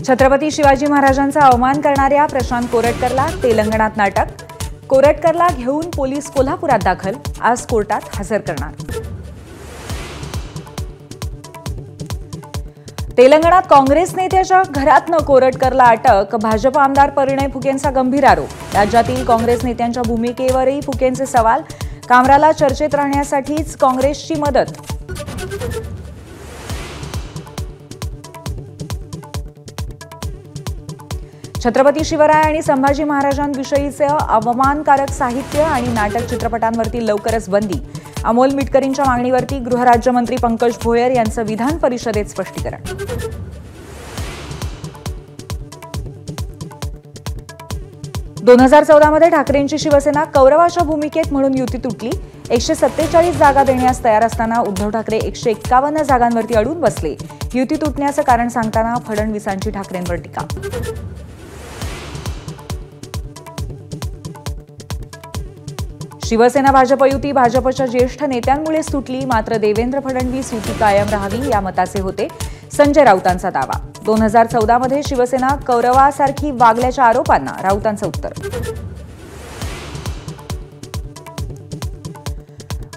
छत्रपती शिवाजी महाराजांचा अवमान करणाऱ्या प्रशांत कोरटकरला तेलंगणात नाटक। कोरटकरला घेऊन पोलीस कोल्हापुरात दाखल, आज कोर्टात हजर करणार। तेलंगणात काँग्रेस नेत्याच्या घरातनं कोरटकरला अटक, भाजप आमदार परिणय फुकेंचा गंभीर आरोप। राज्यातील काँग्रेस नेत्यांच्या भूमिकेवरही फुकेंचे सवाल, कामराला चर्चेत राहण्यासाठीच काँग्रेसची मदत। छत्रपती शिवराय आणि संभाजी महाराजांविषयीचे अवमानकारक साहित्य आणि नाटक चित्रपटांवरती लवकरच बंदी। अमोल मिटकरींच्या मागणीवरती गृहराज्यमंत्री पंकज भोयर यांचं विधान परिषदेत स्पष्टीकरण। 2014 मध्ये ठाकरेंची शिवसेना कौरवाच्या भूमिकेत म्हणून युती तुटली। 147 जागा देण्यास तयार असताना उद्धव ठाकरे 151 जागांवरती अडून बसले। युती तुटण्याचं कारण सांगताना फडणवीसांची ठाकरेंवर टीका। शिवसेना भाजप युती भाजपच्या ज्येष्ठ नेत्यांमुळेच तुटली, मात्र देवेंद्र फडणवीस युती कायम राहावी या मताचे होते, संजय राऊतांचा दावा। 2014 मध्ये शिवसेना कौरवासारखी वागल्याच्या आरोपांना राऊतांचं उत्तर।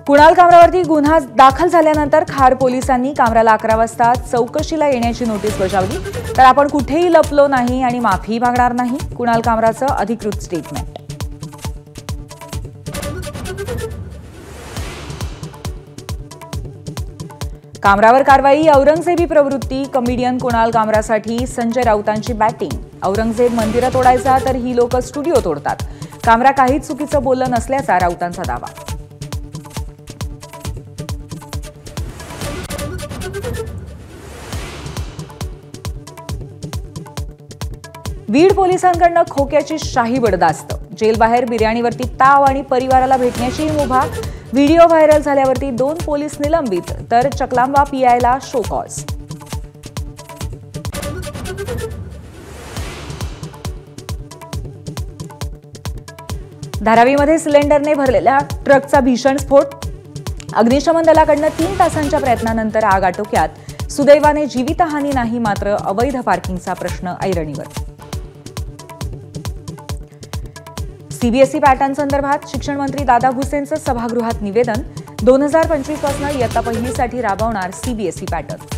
कुणाल कामरावरती गुन्हा दाखल झाल्यानंतर खार पोलिसांनी कामराला 11 वाजता चौकशीला येण्याची नोटीस बजावली, तर आपण कुठेही लपलो नाही आणि माफी मागणार नाही, कुणाल कामराचं अधिकृत स्टेटमेंट। कामरावर कारवाई, औरंगजेबी प्रवृत्ती, कॉमेडियन कुणाल कामरासाठी संजय राऊतांची बॅटिंग। औरंगजेब मंदिरं तोडायचा तर ही लोक स्टुडिओ तोडतात, कामरा काहीच चुकीचं बोललं नसल्याचा राऊतांचा दावा। बीड पोलिसांकडनं खोक्याची शाही बडदास्त, जेलबाहेर बिर्याणीवरती ताव आणि परिवाराला भेटण्याची मुभा। व्हिडिओ व्हायरल झाल्यावरती 2 पोलीस निलंबित, तर चकलांबा पीआयला शो कॉज। धारावीमध्ये सिलेंडरने भरलेल्या ट्रकचा भीषण स्फोट, अग्निशमन दलाकडनं 3 तासांच्या प्रयत्नानंतर आग आटोक्यात। सुदैवाने जीवितहानी नाही, मात्र अवैध पार्किंगचा प्रश्न ऐरणीवर। सीबीएसई पॅटर्न संदर्भात शिक्षण मंत्री दादा भुसेंचं सभागृहात निवेदन, 2025 पासून इयत्ता पहिलीसाठी राबवणार सीबीएसई पॅटर्न।